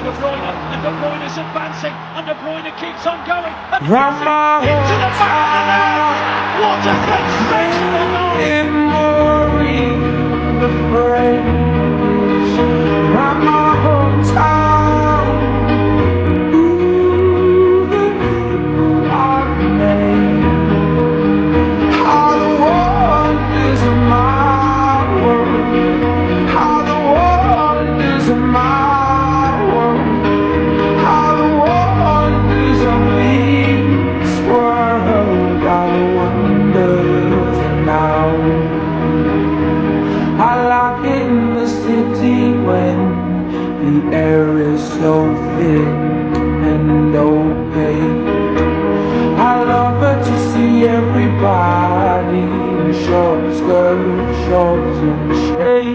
De Bruyne, and De Bruyne is advancing, and De Bruyne keeps on going, and Rama into the back of the net. What a sensational goal! memory, the phrase, Rama hometown. Ooh, the people are made. How the wonders of my world. How the wonders of my world. How the wonders of this world. How the wonders of now. I like it in the city when the air is so thick and opaque. I love it to see everybody in short skirts, shorts and shades.